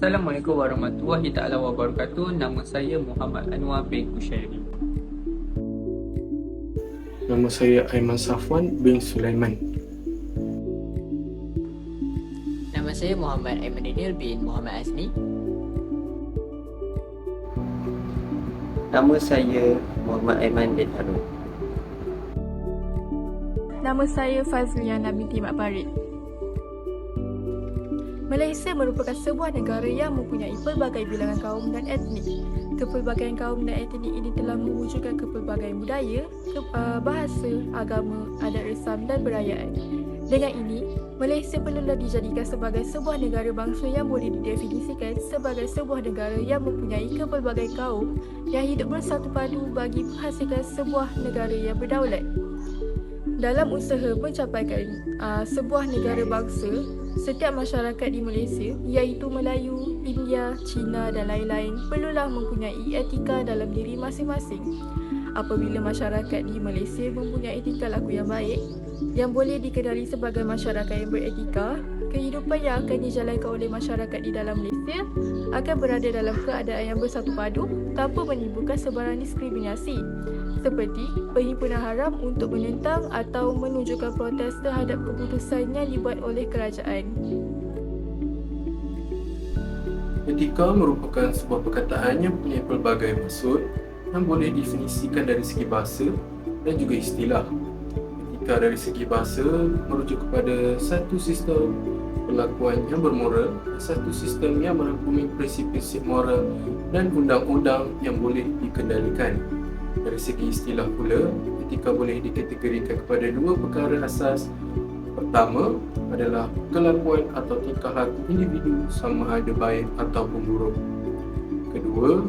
Assalamualaikum warahmatullahi taala wabarakatuh. Nama saya Muhammad Anwar bin Kushairi. Nama saya Aiman Safwan bin Sulaiman. Nama saya Muhammad Aiman Daniel bin Muhammad Azmi. Nama saya Muhammad Aiman bin Harun. Nama saya Fazliana binti Mak Farid. Malaysia merupakan sebuah negara yang mempunyai pelbagai bilangan kaum dan etnik. Kepelbagaian kaum dan etnik ini telah mewujudkan kepelbagaian budaya, bahasa, agama, adat resam dan perayaan. Dengan ini, Malaysia perlulah dijadikan sebagai sebuah negara bangsa yang boleh didefinisikan sebagai sebuah negara yang mempunyai kepelbagaian kaum yang hidup bersatu padu bagi menghasilkan sebuah negara yang berdaulat. Dalam usaha mencapaikan sebuah negara bangsa, setiap masyarakat di Malaysia, iaitu Melayu, India, Cina dan lain-lain, perlulah mempunyai etika dalam diri masing-masing. Apabila masyarakat di Malaysia mempunyai tingkah laku yang baik, yang boleh dikenali sebagai masyarakat yang beretika, kehidupan yang akan dijalankan oleh masyarakat di dalam Malaysia akan berada dalam keadaan yang bersatu padu tanpa menimbulkan sebarang diskriminasi, seperti perhimpunan haram untuk menentang atau menunjukkan protes terhadap keputusan yang dibuat oleh kerajaan. Etika merupakan sebuah perkataan yang mempunyai pelbagai maksud yang boleh didefinisikan dari segi bahasa dan juga istilah. Etika dari segi bahasa merujuk kepada satu sistem perlakuan yang bermoral, satu sistem yang merangkumi prinsip-prinsip moral dan undang-undang yang boleh dikendalikan. Dari segi istilah pula, etika boleh dikategorikan kepada dua perkara asas. Pertama adalah kelakuan atau tingkah laku individu sama ada baik ataupun buruk. Kedua,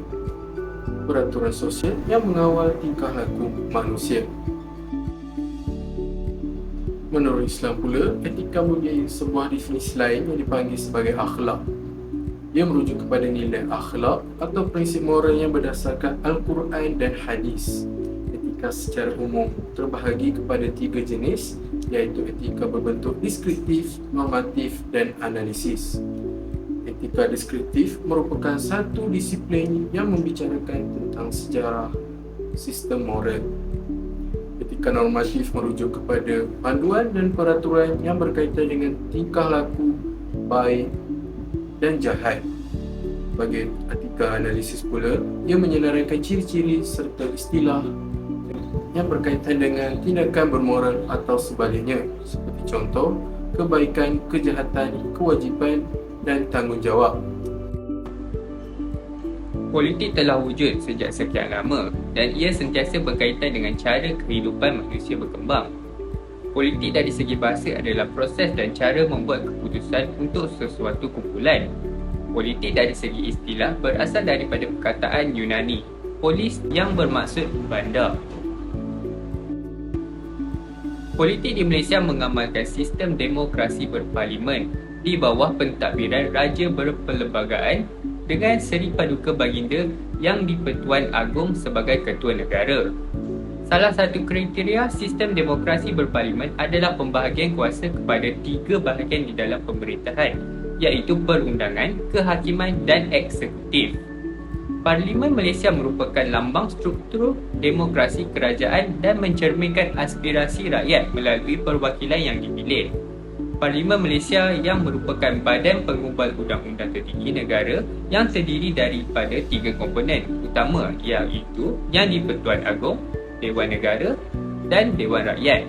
peraturan sosial yang mengawal tingkah laku manusia. Menurut Islam pula, etika mempunyai sebuah definisi lain yang dipanggil sebagai akhlak. Ia merujuk kepada nilai akhlak atau prinsip moral yang berdasarkan Al-Quran dan Hadis. Etika secara umum terbahagi kepada tiga jenis, iaitu etika berbentuk deskriptif, normatif dan analisis. Etika deskriptif merupakan satu disiplin yang membicarakan tentang sejarah sistem moral. Etika normatif merujuk kepada panduan dan peraturan yang berkaitan dengan tingkah laku baik dan jahat. Bagi etika analisis pula, ia menyenaraikan ciri-ciri serta istilah yang berkaitan dengan tindakan bermoral atau sebaliknya, seperti contoh, kebaikan, kejahatan, kewajipan dan tanggungjawab. Politik telah wujud sejak sekian lama dan ia sentiasa berkaitan dengan cara kehidupan manusia berkembang. Politik dari segi bahasa adalah proses dan cara membuat keputusan untuk sesuatu kumpulan. Politik dari segi istilah berasal daripada perkataan Yunani, polis yang bermaksud bandar. Politik di Malaysia mengamalkan sistem demokrasi berparlimen di bawah pentadbiran Raja Berperlembagaan dengan Seri Paduka Baginda yang di-Pertuan Agong sebagai Ketua Negara. Salah satu kriteria sistem demokrasi berparlimen adalah pembahagian kuasa kepada tiga bahagian di dalam pemerintahan, iaitu perundangan, kehakiman dan eksekutif. Parlimen Malaysia merupakan lambang struktur demokrasi kerajaan dan mencerminkan aspirasi rakyat melalui perwakilan yang dipilih. Parlimen Malaysia yang merupakan badan pengubal undang-undang tertinggi negara yang terdiri daripada tiga komponen utama, iaitu Yang di-Pertuan Agong, Dewan Negara dan Dewan Rakyat.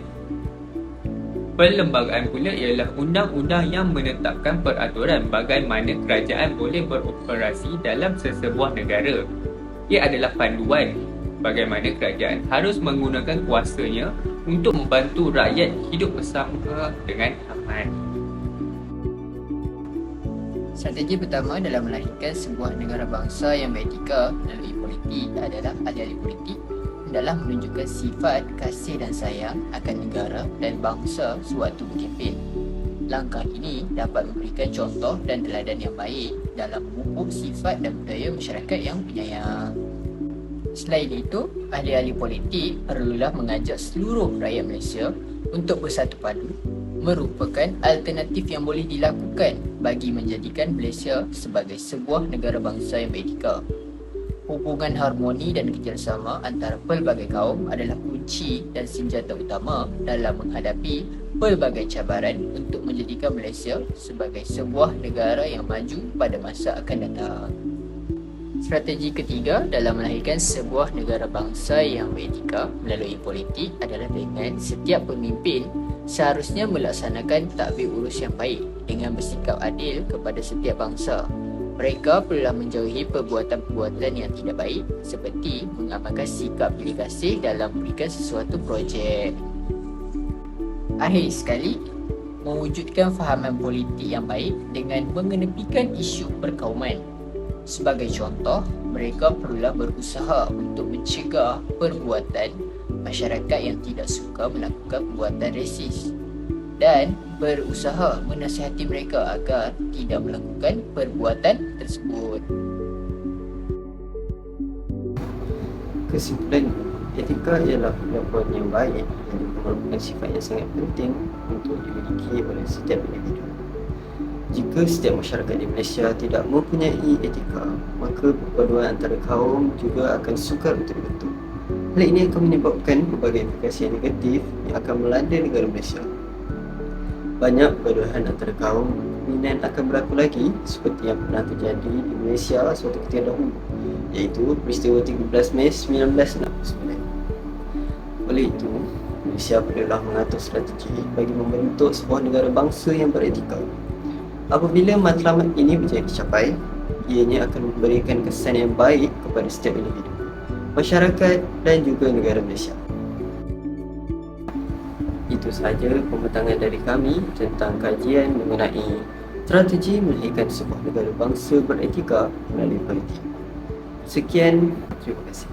Perlembagaan pula ialah undang-undang yang menetapkan peraturan bagaimana kerajaan boleh beroperasi dalam sesebuah negara. Ia adalah panduan bagaimana kerajaan harus menggunakan kuasanya untuk membantu rakyat hidup bersama dengan aman. Strategi pertama dalam melahirkan sebuah negara bangsa yang beretika melalui politik adalah ahli-ahli politik adalah menunjukkan sifat kasih dan sayang akan negara dan bangsa sewaktu berkempen. Langkah ini dapat memberikan contoh dan teladan yang baik dalam memupuk sifat dan budaya masyarakat yang penyayang. Selain itu, ahli-ahli politik perlulah mengajak seluruh rakyat Malaysia untuk bersatu padu merupakan alternatif yang boleh dilakukan bagi menjadikan Malaysia sebagai sebuah negara bangsa yang beretika. Hubungan harmoni dan kerjasama antara pelbagai kaum adalah kunci dan senjata utama dalam menghadapi pelbagai cabaran untuk menjadikan Malaysia sebagai sebuah negara yang maju pada masa akan datang. Strategi ketiga dalam melahirkan sebuah negara bangsa yang beretika melalui politik adalah dengan setiap pemimpin seharusnya melaksanakan tadbir urus yang baik dengan bersikap adil kepada setiap bangsa. Mereka perlulah menjauhi perbuatan-perbuatan yang tidak baik seperti mengamalkan sikap pilih kasih dalam memberikan sesuatu projek. Akhir sekali, mewujudkan fahaman politik yang baik dengan mengenepikan isu perkauman. Sebagai contoh, mereka perlulah berusaha untuk mencegah perbuatan masyarakat yang tidak suka melakukan perbuatan resis dan berusaha menasihati mereka agar tidak melakukan perbuatan tersebut. Kesimpulannya, etika ialah perlakuan yang baik yang merupakan sifat yang sangat penting untuk dimiliki oleh setiap individu. Jika setiap masyarakat di Malaysia tidak mempunyai etika, maka perpaduan antara kaum juga akan sukar untuk dibentuk. Hal ini akan menyebabkan pelbagai implikasi yang negatif yang akan melanda negara Malaysia. Banyak perpaduan antara kaum kemungkinan akan berlaku lagi seperti yang pernah terjadi di Malaysia suatu ketika dahulu, iaitu peristiwa 13 Mei 1969. Oleh itu, Malaysia perlulah mengatur strategi bagi membentuk sebuah negara bangsa yang beretika. Apabila matlamat ini bisa dicapai, ianya akan memberikan kesan yang baik kepada setiap individu, masyarakat dan juga negara Malaysia. Itu sahaja pembentangan dari kami tentang kajian mengenai strategi melahirkan sebuah negara bangsa beretika melalui politik. Sekian, terima kasih.